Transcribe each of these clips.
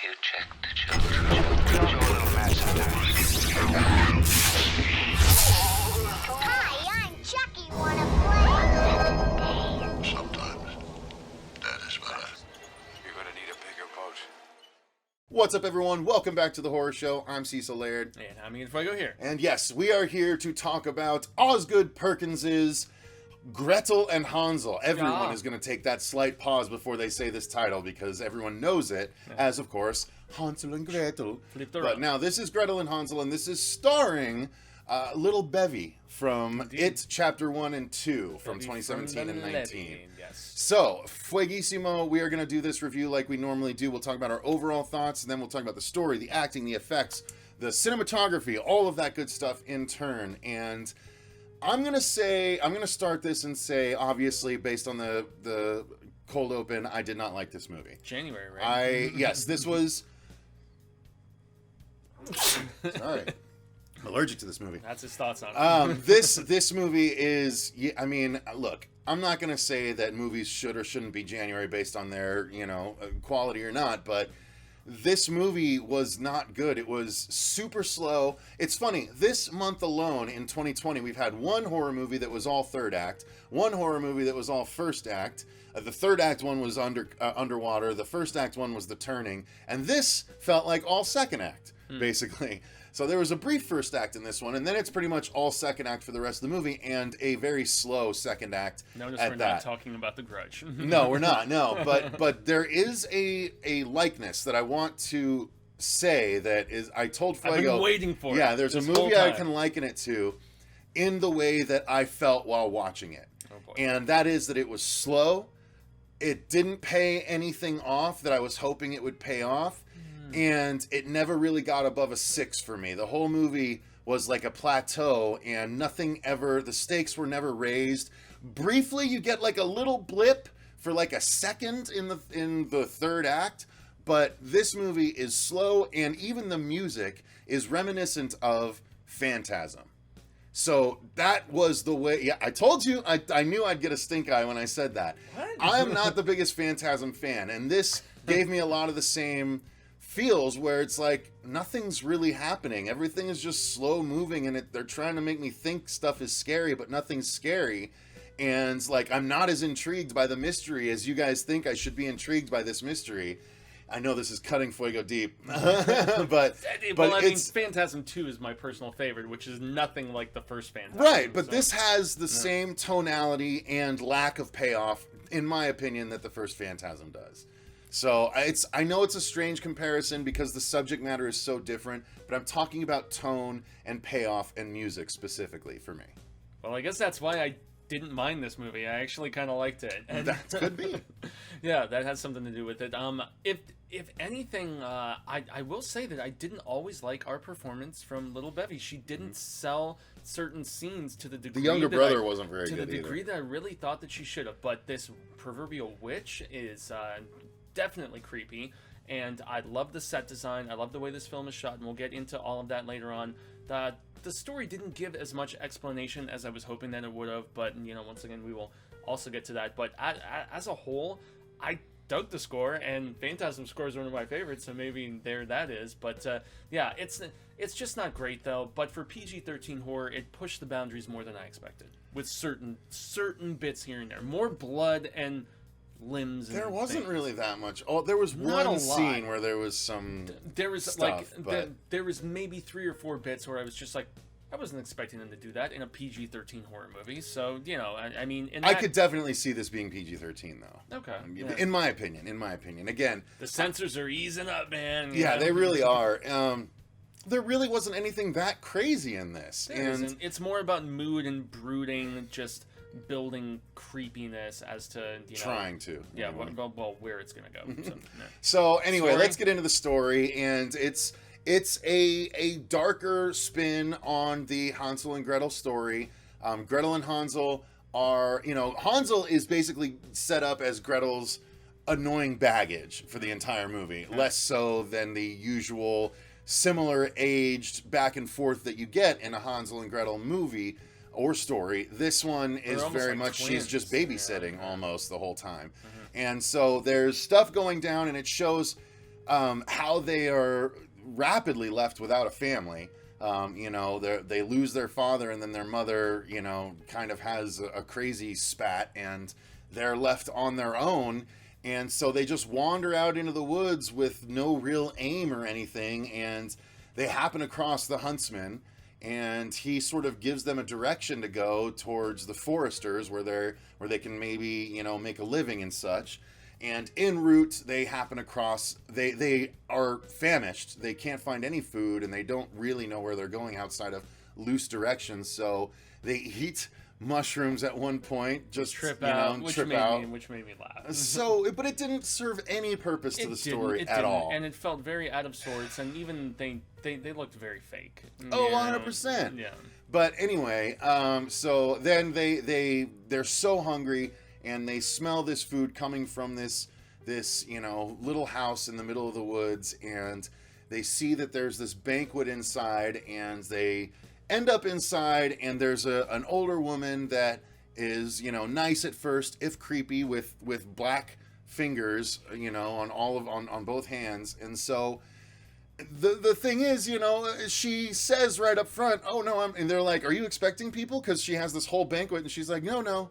you check the children. Show a little match sometimes. Hi, I'm Chucky. Wanna play? Sometimes that is better. You're gonna need a bigger boat. What's up, everyone? Welcome back to the Horror Show. I'm Cecil Laird. And Jaime and Fuego here. And yes, we are here to talk about Osgood Perkins's Gretel and Hansel. Everyone is going to take that slight pause before they say this title because everyone knows it as, of course, Hansel and Gretel. But now this is Gretel and Hansel, and this is starring Little Bevy from It Chapter 1 and 2 from 2017 and 19. Yes. So, Fueguissimo, we are going to do this review like we normally do. We'll talk about our overall thoughts, and then we'll talk about the story, the acting, the effects, the cinematography, all of that good stuff in turn. And I'm going to start this and say, obviously, based on the cold open, I did not like this movie. January, right? Yes, this was... Sorry. I'm allergic to this movie. That's his thoughts on it. This movie is, I mean, look, I'm not going to say that movies should or shouldn't be January based on their, quality or not, but this movie was not good. It was super slow. It's funny, this month alone in 2020, we've had one horror movie that was all third act, one horror movie that was all first act. The third act one was underwater. The first act one was The Turning. And this felt like all second act, basically. So there was a brief first act in this one, and then it's pretty much all second act for the rest of the movie, and a very slow second act. Notice at we're that. not talking about The Grudge. No, we're not. No, but there is a likeness that I want to say that is. I told Fuego. I've been waiting for it. Yeah, there's a this whole movie I time. can liken it to, in the way that I felt while watching it, boy. and that is that it was slow. It didn't pay anything off that I was hoping it would pay off. And it never really got above a 6 for me. The whole movie was like a plateau, and the stakes were never raised. Briefly, you get like a little blip for like a second in the third act, but this movie is slow, and even the music is reminiscent of Phantasm. So that was the way. Yeah, I told you. I knew I'd get a stink eye when I said that. What? I am not the biggest Phantasm fan, and this gave me a lot of the same feels where it's like nothing's really happening. Everything is just slow moving, and they're trying to make me think stuff is scary, but nothing's scary. And like, I'm not as intrigued by the mystery as you guys think I should be intrigued by this mystery. I know this is cutting Fuego deep, but I mean, it's Phantasm 2 is my personal favorite, which is nothing like the first Phantasm. right. But so. this has the same tonality and lack of payoff, in my opinion, that the first Phantasm does. So I know it's a strange comparison because the subject matter is so different, but I'm talking about tone and payoff and music specifically for me. Well, I guess that's why I didn't mind this movie. I actually kind of liked it. And That could be. yeah, that has something to do with it. If anything, I will say that I didn't always like our performance from Little Bevy. She didn't sell certain scenes to the degree The younger that brother wasn't very to good the degree either. that I really thought that she should have. But this proverbial witch is definitely creepy, and I love the set design. I love the way this film is shot, and we'll get into all of that later on. The story didn't give as much explanation as I was hoping that it would have, but once again, we will also get to that. But as a whole, I dug the score, and Phantasm score is one of my favorites, so maybe there that is. But yeah, it's just not great though. But for PG-13 horror, it pushed the boundaries more than I expected, with certain bits here and there, more blood and limbs. There and wasn't things. really that much. Oh, there was Not a one lot. scene where there was some There was stuff, but there was maybe 3 or 4 bits where I was just like, I wasn't expecting them to do that in a PG-13 horror movie. So I mean, I could definitely see this being PG-13 though. Okay. In my opinion. Again, The censors are easing up, man. you yeah, know? they really are. There really wasn't anything that crazy in this, There isn't. It's more about mood and brooding, just building creepiness as to trying to. Yeah, well, where it's gonna go. So, yeah. So anyway, Story? let's get into the story, and it's a darker spin on the Hansel and Gretel story. Gretel and Hansel are, Hansel is basically set up as Gretel's annoying baggage for the entire movie, less so than the usual similar aged back and forth that you get in a Hansel and Gretel movie or story. This one is very like much, she's twins. just babysitting Yeah. almost the whole time. And so there's stuff going down, and it shows how they are rapidly left without a family. You know, they lose their father, and then their mother, you know, kind of has a crazy spat, and they're left on their own. And so they just wander out into the woods with no real aim or anything, and they happen across the huntsman, and he sort of gives them a direction to go towards the foresters where they can maybe, you know, make a living and such. And en route, they happen across, they are famished. They can't find any food, and they don't really know where they're going outside of loose directions. So they eat mushrooms at one point, just trip you out, know, which trip made out. which made me laugh. So, but it didn't serve any purpose to the story at all. And it felt very out of sorts, and even they looked very fake. Oh, Yeah. 100%. Yeah. But anyway, so then they're so hungry, and they smell this food coming from this you know, little house in the middle of the woods, and they see that there's this banquet inside, and they end up inside, and there's an older woman that is, you know, nice at first, if creepy, with black fingers, you know, on both hands. And so the thing is, you know, she says right up front, "Oh no, and they're like, "Are you expecting people?" Because she has this whole banquet, and she's like, "No."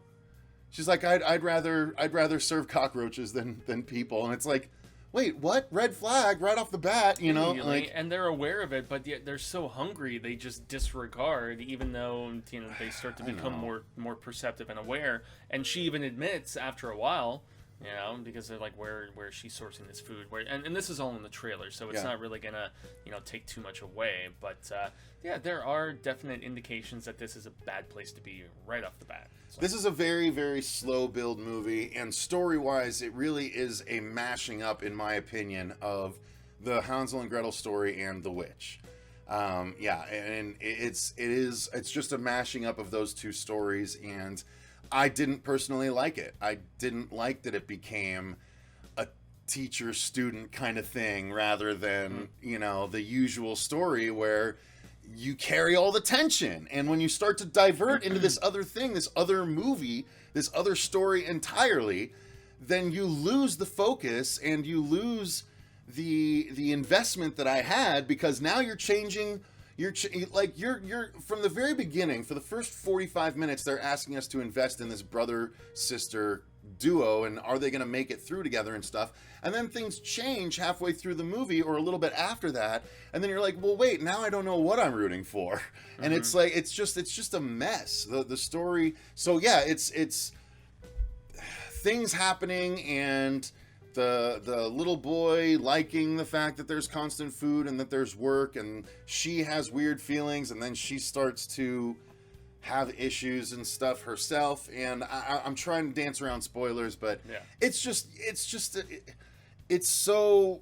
She's like, I'd rather serve cockroaches than people." And it's like, wait, what? Red flag right off the bat, you know? Like, and they're aware of it, but yet they're so hungry they just disregard, even though, you know, they start to become more perceptive and aware. And she even admits after a while, you know, because they're like, where is she sourcing this food? And this is all in the trailer, so it's not really gonna, you know, take too much away. But yeah, there are definite indications that this is a bad place to be right off the bat. So. This is a very, very slow build movie, and story-wise, it really is a mashing up, in my opinion, of the Hansel and Gretel story and the witch. Yeah, and it's just a mashing up of those two stories, and I didn't personally like it. I didn't like that it became a teacher-student kind of thing rather than, you know, the usual story where you carry all the tension. And when you start to divert into this other thing, this other movie, this other story entirely, then you lose the focus and you lose the investment that I had, because now you're changing. You're from the very beginning, for the first 45 minutes, they're asking us to invest in this brother-sister duo, and are they going to make it through together and stuff. And then things change halfway through the movie or a little bit after that, and then you're like, well, wait, now I don't know what I'm rooting for. And it's like, it's just a mess, the story. So yeah, it's things happening, and the little boy liking the fact that there's constant food and that there's work, and she has weird feelings, and then she starts to have issues and stuff herself. And I'm trying to dance around spoilers, but yeah. It's so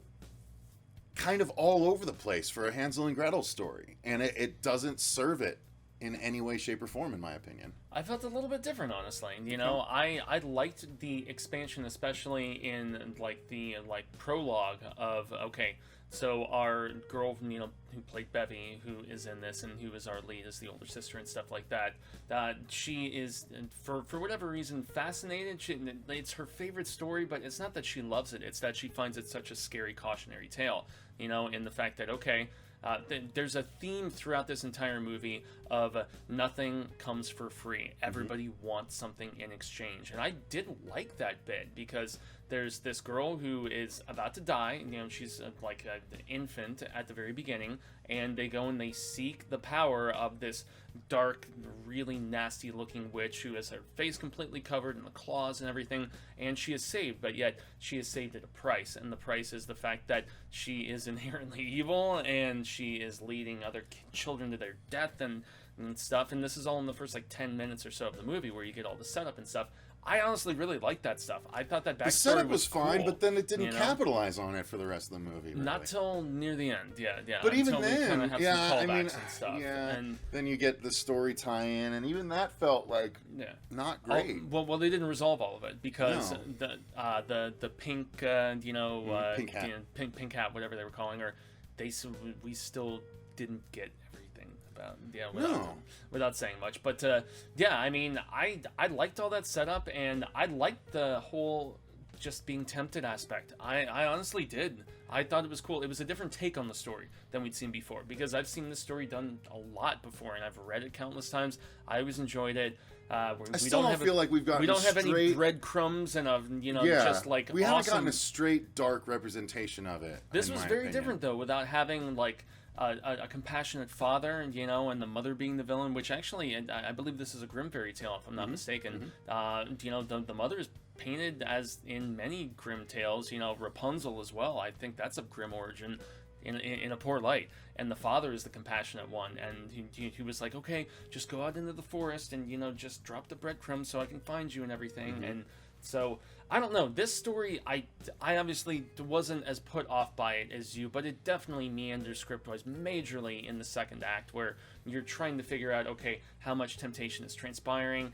kind of all over the place for a Hansel and Gretel story, and it doesn't serve it in any way, shape, or form, in my opinion. I felt a little bit different, honestly. You know, I liked the expansion, especially in like the prologue of, okay, so our girl, you know, who played Bevy, who is in this and who is our lead as the older sister and stuff like that, she is, for whatever reason, fascinated. It's her favorite story, but it's not that she loves it. It's that she finds it such a scary cautionary tale, you know, in the fact that, okay, there's a theme throughout this entire movie of nothing comes for free. Everybody wants something in exchange. And I did like that bit, because there's this girl who is about to die. You know, she's like an infant at the very beginning, and they go and they seek the power of this dark, really nasty looking witch who has her face completely covered in the claws and everything, and she is saved, but yet she is saved at a price, and the price is the fact that she is inherently evil, and she is leading other children to their death and stuff. And this is all in the first like 10 minutes or so of the movie, where you get all the setup and stuff. I honestly really liked that stuff. I thought that backstory the setup was fine, cool, but then it didn't you know? capitalize on it for the rest of the movie. Really. Not till near the end, yeah. But even until we then, kinda have some yeah, I callbacks mean, and stuff. yeah. And then you get the story tie-in, and even that felt like not great. Well, they didn't resolve all of it, because the pink, Pink hat. pink hat, whatever they were calling her, we still didn't get everything about, without saying much. But yeah, I mean, I liked all that setup, and I liked the whole just being tempted aspect. I honestly did. I thought it was cool. It was a different take on the story than we'd seen before, because I've seen this story done a lot before, and I've read it countless times. I always enjoyed it. I still don't feel like we've gotten we don't have straight... any breadcrumbs and just like we haven't gotten awesome... a straight dark representation of it. This was very different though, without having like a compassionate father, and the mother being the villain, which actually, and I believe this is a Grimm Fairy Tale, if I'm not mistaken. The mother is painted as in many Grimm tales, Rapunzel as well. I think that's of Grimm origin in a poor light. And the father is the compassionate one, and he was like, okay, just go out into the forest and just drop the breadcrumbs so I can find you and everything. And so I don't know, this story, I obviously wasn't as put off by it as you, but it definitely meanders script-wise majorly in the second act, where you're trying to figure out, okay, how much temptation is transpiring,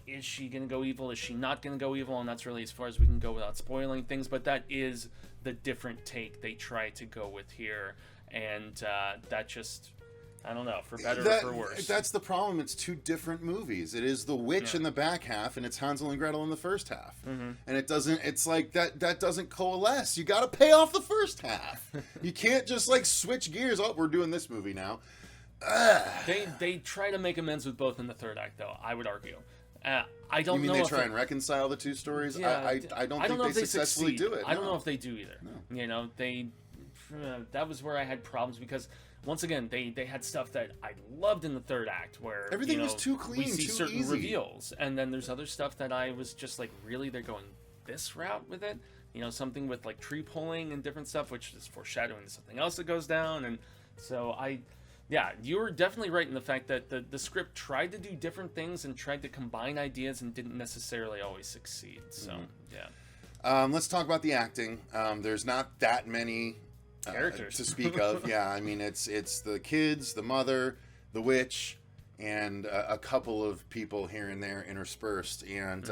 is she gonna go evil, is she not gonna go evil? And that's really as far as we can go without spoiling things, but that is the different take they try to go with here. And that just, I don't know, for better or for worse. That's the problem. It's two different movies. It is the witch in the back half, and it's Hansel and Gretel in the first half. And it doesn't, it's like, that doesn't coalesce. You got to pay off the first half. You can't just like switch gears. Oh, we're doing this movie now. They try to make amends with both in the third act, though, I would argue. I don't know. You mean they try and reconcile the two stories? Yeah, I don't think they successfully do it. I don't know if they do either. No. That was where I had problems, because once again, they had stuff that I loved in the third act, where everything was too clean, we see too certain easy. Reveals, and then there's other stuff that I was just like, really, they're going this route with it? Something with like tree pulling and different stuff, which is foreshadowing to something else that goes down. And so you were definitely right in the fact that the script tried to do different things and tried to combine ideas and didn't necessarily always succeed. So let's talk about the acting. There's not that many characters to speak of. I mean, it's the kids, the mother, the witch, and a couple of people here and there interspersed, and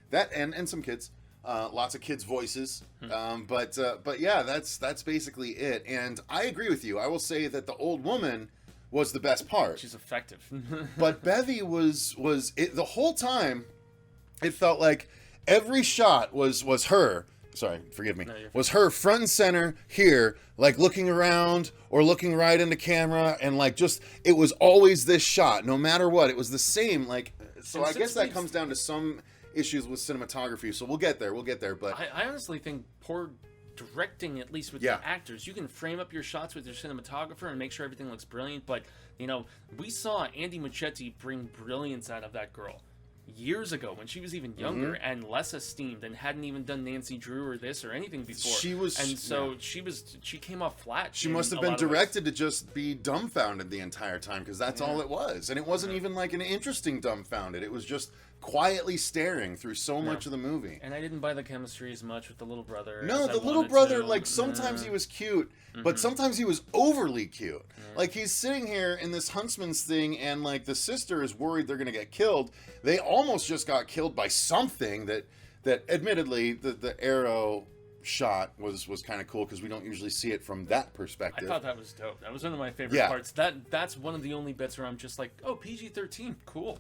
that and some kids. Lots of kids' voices, but yeah, that's basically it. And I agree with you. I will say that the old woman was the best part. She's effective. But Bevy was it the whole time. It felt like every shot was her. Sorry, forgive me. Was her front and center here, like looking around or looking right into camera, and like just it was always this shot, no matter what. It was the same. Like, so I guess that comes down to some issues with cinematography. So we'll get there. But I honestly think poor directing, at least with the actors. You can frame up your shots with your cinematographer and make sure everything looks brilliant. But we saw Andy Muschietti bring brilliance out of that girl years ago when she was even younger and less esteemed and hadn't even done Nancy Drew or this or anything before. She came off flat. She must have been directed to just be dumbfounded the entire time, because that's all it was. And it wasn't even like an interesting dumbfounded. It was just quietly staring through so much of the movie. And I didn't buy the chemistry as much with the little brother. No, the little brother, like, sometimes he was cute, but sometimes he was overly cute. Like, he's sitting here in this huntsman's thing, and, like, the sister is worried they're going to get killed. They almost just got killed by something that admittedly, the arrow shot was kind of cool, because we don't usually see it from that perspective. I thought that was dope. That was one of my favorite parts. That's one of the only bits where I'm just like, oh, PG-13, cool.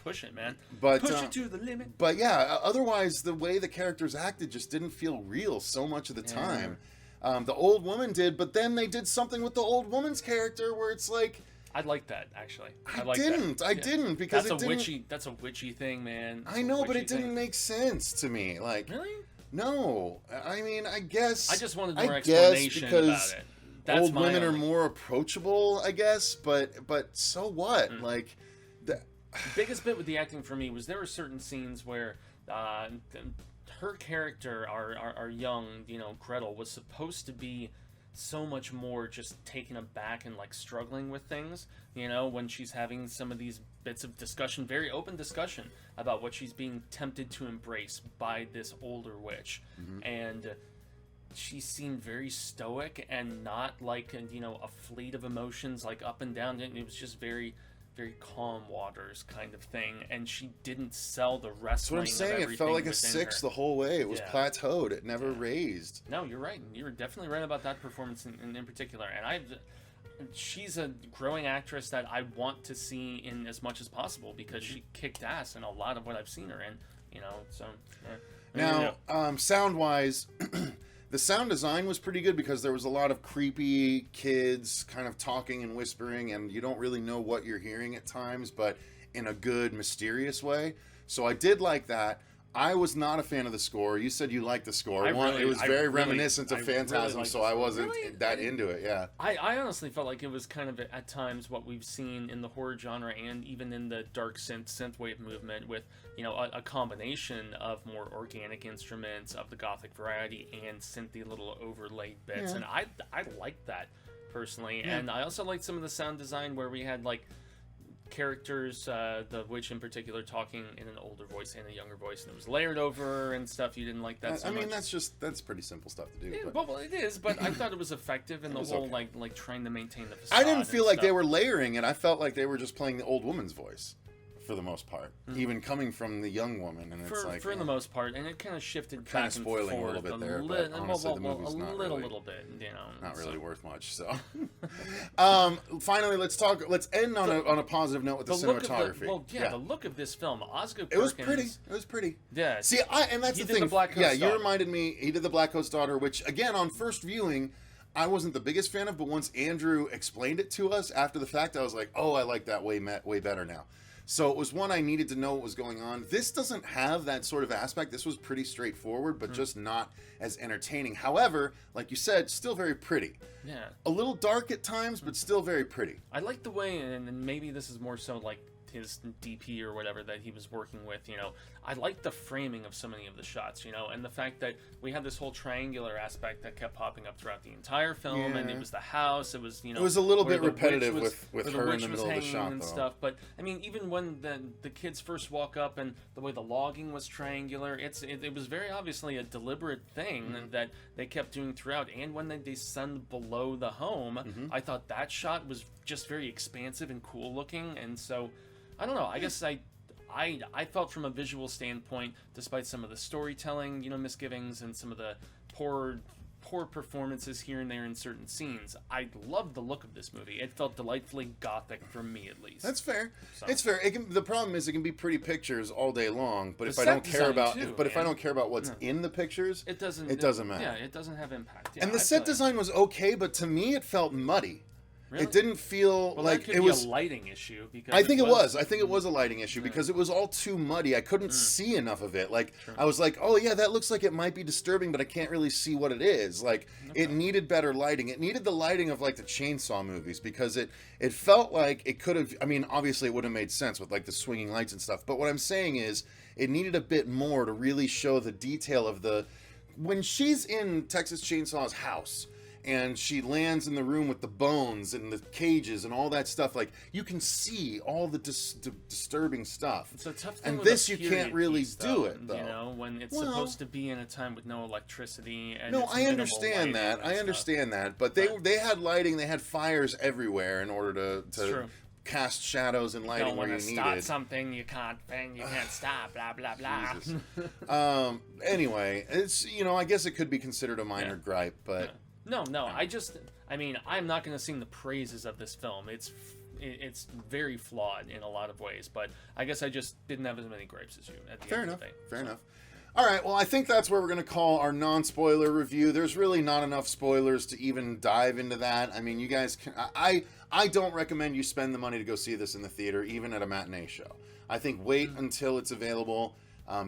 Push it, man. But push it to the limit. But yeah, otherwise the way the characters acted just didn't feel real so much of the time. The old woman did, but then they did something with the old woman's character where it's like, I like that, actually. I didn't because that's a witchy thing, man. I know, but it didn't make sense to me. Like, really? No, I mean, I guess I just wanted more explanation because about it. That's old women are more approachable, I guess. But so what? Like, the biggest bit with the acting for me was there were certain scenes where her character, our young, Gretel, was supposed to be so much more just taken aback and like struggling with things, when she's having some of these bits of discussion, very open discussion about what she's being tempted to embrace by this older witch. And she seemed very stoic and not like a fleet of emotions like up and down. It was just very, very calm waters kind of thing, and she didn't sell the wrestling. That's what I'm saying. It felt like a 6 the whole way. It was plateaued. It never raised. No, you're right. You're definitely right about that performance in particular. And she's a growing actress that I want to see in as much as possible, because she kicked ass in a lot of what I've seen her in. So. Now, sound-wise, the sound design was pretty good because there was a lot of creepy kids kind of talking and whispering, and you don't really know what you're hearing at times, but in a good, mysterious way. So I did like that. I was not a fan of the score. You said you liked the score. It was very reminiscent of Phantasm, so I wasn't that into it, yeah. I honestly felt like it was kind of, at times, what we've seen in the horror genre and even in the dark synthwave movement with, you know, a combination of more organic instruments of the gothic variety and synthy little overlaid bits. Yeah. And I liked that, personally. Yeah. And I also liked some of the sound design where we had, like, characters, the witch in particular, talking in an older voice and a younger voice, and it was layered over and stuff. You didn't like that so much. I mean, that's pretty simple stuff to do. Yeah, well, it is, but I thought it was effective in the whole, okay. like trying to maintain the facade. I didn't feel like they were layering it. I felt like they were just playing the old woman's voice. For the most part, even coming from the young woman, and it's like for the most part, and it kind of shifted kind back of spoiling and forth a little bit there. But honestly, the movie's a not little bit, you know, not really worth much. So, finally, let's end on a positive note with the cinematography. The look of this film, Osgood Perkins. It was pretty. Yeah. See, and that's the thing. The Black Coat's you reminded me. He did the Black Coat's Daughter, which again on first viewing, I wasn't the biggest fan of, but once Andrew explained it to us after the fact, I was like, oh, I like that way better now. So it was one I needed to know what was going on. This doesn't have that sort of aspect. This was pretty straightforward, but just not as entertaining. However, like you said, still very pretty. Yeah. A little dark at times, but still very pretty. I like the way, and maybe this is more so like his DP or whatever that he was working with, you know, I like the framing of so many of the shots, you know, and the fact that we had this whole triangular aspect that kept popping up throughout the entire film, and it was the house, it was, you know, it was a little bit repetitive with her in the middle of the shot and stuff, but I mean, even when the kids first walk up and the way the logging was triangular, it was very obviously a deliberate thing that they kept doing throughout, and when they descend below the home, I thought that shot was just very expansive and cool looking, and so I don't know. I guess I felt from a visual standpoint, despite some of the storytelling, you know, misgivings and some of the poor performances here and there in certain scenes, I loved the look of this movie. It felt delightfully gothic for me, at least. That's fair. So. It's fair. The problem is it can be pretty pictures all day long, but if I don't care about what's in the pictures, it doesn't matter. Yeah, it doesn't have impact. Yeah, and the set design was okay, but to me it felt muddy. Really? It didn't feel like it was a lighting issue. Because I think it was a lighting issue because it was all too muddy. I couldn't see enough of it. Like I was like, oh yeah, that looks like it might be disturbing, but I can't really see what it is. Like it needed better lighting. It needed the lighting of like the Chainsaw movies because it felt like it could have. I mean, obviously it would have made sense with like the swinging lights and stuff. But what I'm saying is, it needed a bit more to really show the detail of when she's in Texas Chainsaw's house. And she lands in the room with the bones and the cages and all that stuff. Like, you can see all the disturbing stuff. It's a tough thing and with this, a you can't really do it, though. You know, when it's supposed to be in a time with no electricity. And no, I understand that. I understand that. But they had lighting. They had fires everywhere in order to cast shadows and lighting where you needed. Start something you can't stop. Blah blah blah. Anyway, it's I guess it could be considered a minor gripe, but. No, I'm not going to sing the praises of this film. It's very flawed in a lot of ways, but I guess I just didn't have as many gripes as you at the end of the day. Fair enough. All right, well, I think that's where we're going to call our non-spoiler review. There's really not enough spoilers to even dive into that. I mean, you guys can... I don't recommend you spend the money to go see this in the theater, even at a matinee show. I think wait until it's available...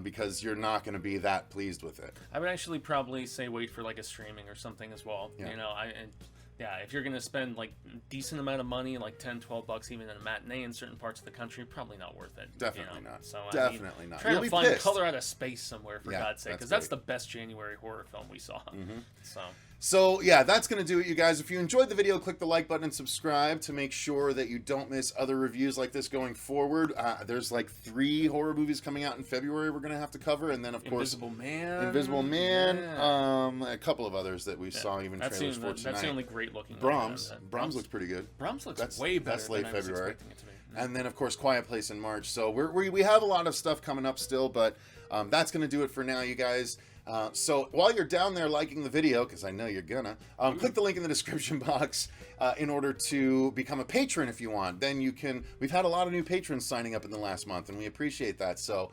because you're not going to be that pleased with it. I would actually probably say wait for like a streaming or something as well. Yeah. You know, if you're going to spend like a decent amount of money, like $10-12 even in a matinee in certain parts of the country, probly not worth it. Definitely not. So definitely not. Trying to find Color Out of Space somewhere, for God's sake, because that's the best January horror film we saw. So, yeah, that's going to do it, you guys. If you enjoyed the video, click the like button and subscribe to make sure that you don't miss other reviews like this going forward. There's like 3 horror movies coming out in February we're going to have to cover. And then, of course... Invisible Man. Yeah. A couple of others that we saw even trailers for tonight. That's the only great-looking Brahms looks pretty good. Brahms looks way better that's late than February. I was expecting it to be. And then, of course, Quiet Place in March. So we have a lot of stuff coming up still, but that's going to do it for now, you guys. So while you're down there liking the video, because I know you're gonna, click the link in the description box in order to become a patron if you want. Then you can, we've had a lot of new patrons signing up in the last month, and we appreciate that. So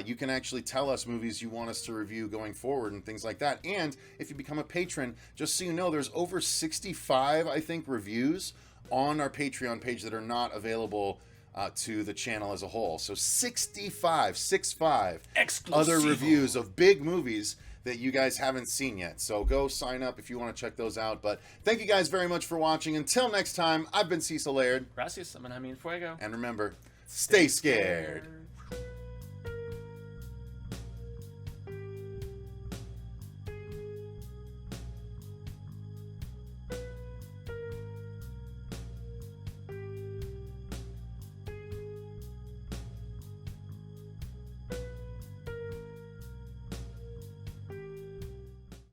you can actually tell us movies you want us to review going forward and things like that. And if you become a patron, just so you know, there's over 65, I think, reviews on our Patreon page that are not available to the channel as a whole. So 65 other reviews of big movies that you guys haven't seen yet. So go sign up if you want to check those out. But thank you guys very much for watching. Until next time, I've been Cecil Laird. Gracias, I'm Jaime Fuego. And remember, stay scared.